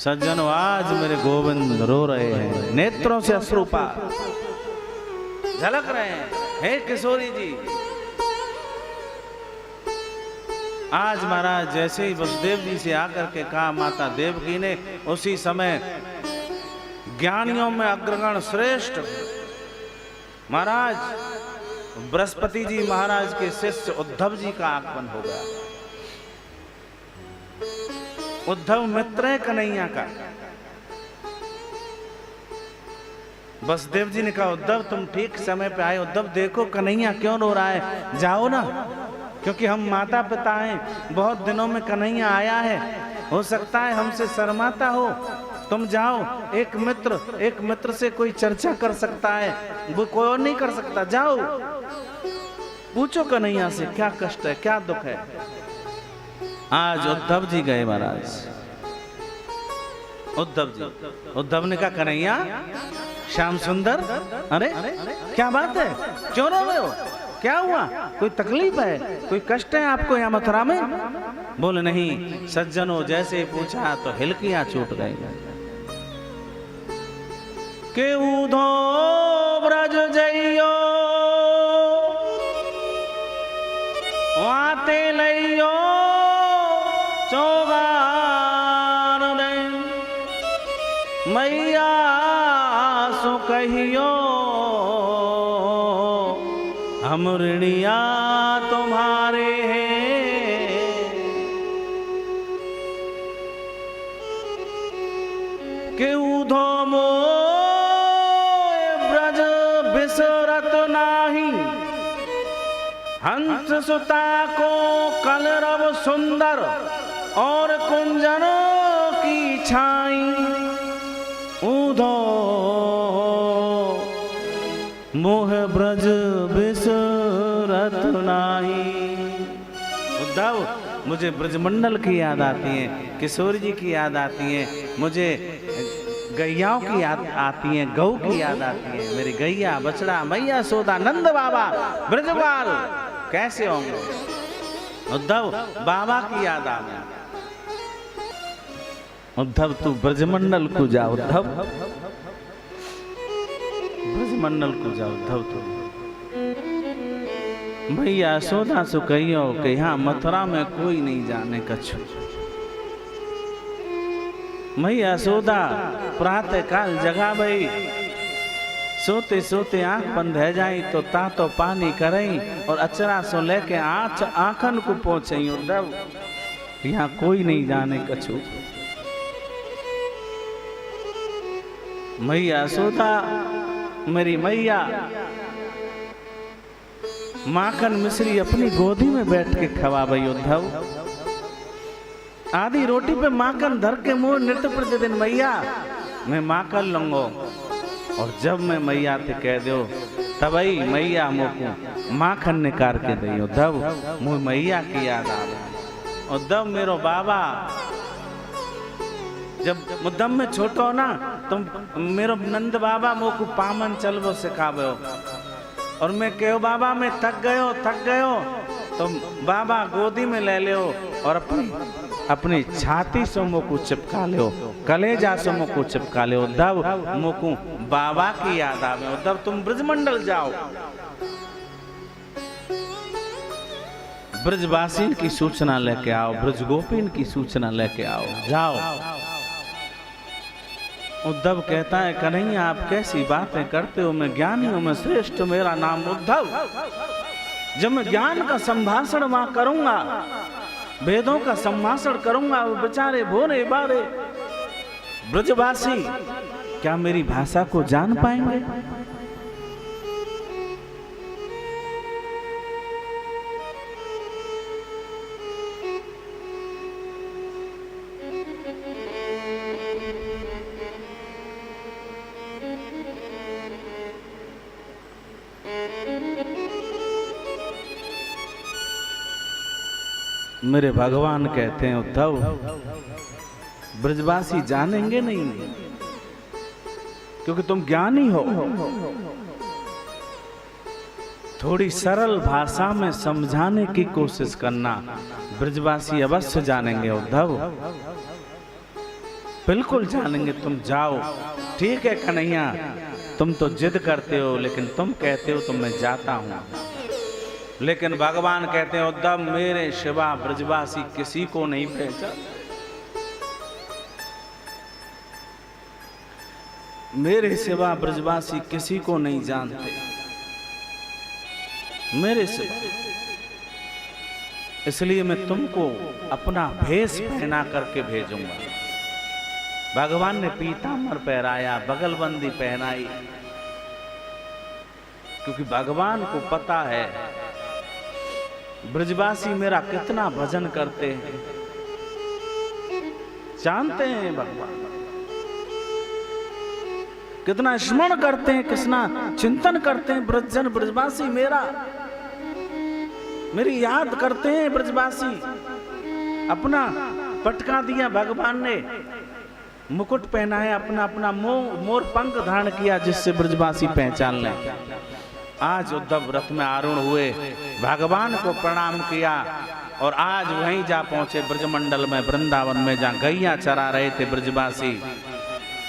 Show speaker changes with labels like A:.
A: सज्जनों, आज मेरे गोविंद रो रहे हैं, नेत्रों से अश्रुपात झलक रहे हैं। हे किशोरी जी, आज महाराज जैसे ही वसुदेव जी से आकर के कहा माता देवकी ने, उसी समय ज्ञानियों में अग्रगण श्रेष्ठ महाराज बृहस्पति जी महाराज के शिष्य उद्धव जी का आगमन हो गया। उद्धव मित्र है कन्हैया का। वसुदेव जी ने कहा उद्धव तुम ठीक समय पे आए। उद्धव देखो कन्हैया क्यों रो रहा है, जाओ ना, क्योंकि हम माता पिता हैं, बहुत दिनों में कन्हैया आया है, हो सकता है हमसे शर्माता हो, तुम जाओ। एक मित्र से कोई चर्चा कर सकता है, वो कोई और नहीं कर सकता, जाओ पूछो कन्हैया से क्या कष्ट है, क्या दुख है। आज उद्धव जी गए महाराज। उद्धव ने कहा कन्हैया, श्याम सुंदर, अरे क्या बात है, क्यों रो रहे हो, क्या हुआ, कोई तकलीफ है, कोई कष्ट है आपको यहाँ मथुरा में? बोले नहीं। सज्जनों, जैसे ही पूछा तो हिलकियां छूट गई। के उधो ब्रज जइयो वाते लइयो चौगार दे, मैया सो कहियो हम ऋणिया तुम्हारे हैं। के उधो ब्रज बिसरत नाही, हंस सुता को कलरव सुंदर और कुंजनों की छाई। उधो मोह ब्रज बिसरत नाही। उद्धव, मुझे ब्रजमंडल की याद आती है, किशोर जी की याद आती है, मुझे गैयाओं की याद आती है, गौ की याद आती है। मेरी गैया बछड़ा मैया सोदा नंद बाबा ब्रजपाल कैसे होंगे? उद्धव, बाबा की याद आ गई। उद्धव तू ब्रजमंडल को जा, उद्धव ब्रजमंडल को जा उद्धव। तो भैया सोदा सो कहियो कि यहाँ मथुरा में कोई नहीं जाने कछु। मैया सोदा प्रातः काल जगा भई, सोते सोते आंख बंद है जाई तो तातो पानी करई और अचरा सो लेके आंखन को पहुंचई। उद्धव, यहाँ कोई नहीं जाने कछु। मैया सोदा, मेरी मैया माखन मिश्री अपनी गोदी में बैठ के खवा भई। उद्धव, आधी रोटी पे माखन धर के मुंह नित्य प्रतिदिन मैया मैं माखन लूंगो, और जब मैं मैया ते कह दो तबई मैया मोको माखन निकाल के दई। उद्धव, मुझे मैया की याद आ गई। उद्धव, मेरो बाबा जब मुद्दम में छोटो ना, तुम मेरो नंद बाबा मोको पामन चलबो सिखाबो, और मैं कहो बाबा मैं थक गयो, तुम बाबा गोदी में ले ले और अपनी छाती से मोको चिपका ले, कलेजा से मोको चिपका ले। उद्धव, मोको बाबा की याद आवे। उद्धव, तुम ब्रजमंडल जाओ, ब्रजवासीन की सूचना लेके आओ, ब्रजगोपीन की सूचना लेके आओ, जाओ। उद्धव कहता है कन्हैया आप कैसी बातें करते हो, मैं ज्ञानियों में श्रेष्ठ, मेरा नाम उद्धव। जब मैं ज्ञान का संभाषण वहां करूंगा, वेदों का संभाषण करूंगा, वो बेचारे भोरे बारे ब्रजवासी क्या मेरी भाषा को जान पाएंगे? मेरे भगवान कहते हैं उद्धव, ब्रजवासी जानेंगे नहीं, क्योंकि तुम ज्ञानी हो। थोड़ी सरल भाषा में समझाने की कोशिश करना, ब्रजवासी अवश्य जानेंगे। उद्धव, बिल्कुल जानेंगे, तुम जाओ। ठीक है कन्हैया, तुम तो जिद करते हो, लेकिन तुम कहते हो तो मैं जाता हूं। लेकिन भगवान कहते हैं उद्धव, मेरे सिवा ब्रजवासी किसी को नहीं पहचान, मेरे सिवा ब्रजवासी किसी को नहीं जानते, मेरे सिवा। इसलिए मैं तुमको अपना भेष पहना करके भेजूंगा। भगवान ने पीतांबर पहराया, बगलबंदी पहनाई, क्योंकि भगवान को पता है ब्रजवासी मेरा कितना भजन करते हैं, जानते हैं भगवान कितना स्मरण करते हैं, कितना चिंतन करते हैं। ब्रजजन ब्रजवासी मेरी याद करते हैं ब्रजवासी। अपना पटका दिया भगवान ने, मुकुट पहनाया, अपना अपना मोर पंख धारण किया, जिससे ब्रजवासी पहचान लें। आज उद्धव रथ में आरूढ़ हुए, भगवान को प्रणाम किया और आज वहीं जा पहुंचे ब्रजमंडल में, वृंदावन में, जहां गैया चरा रहे थे ब्रजवासी।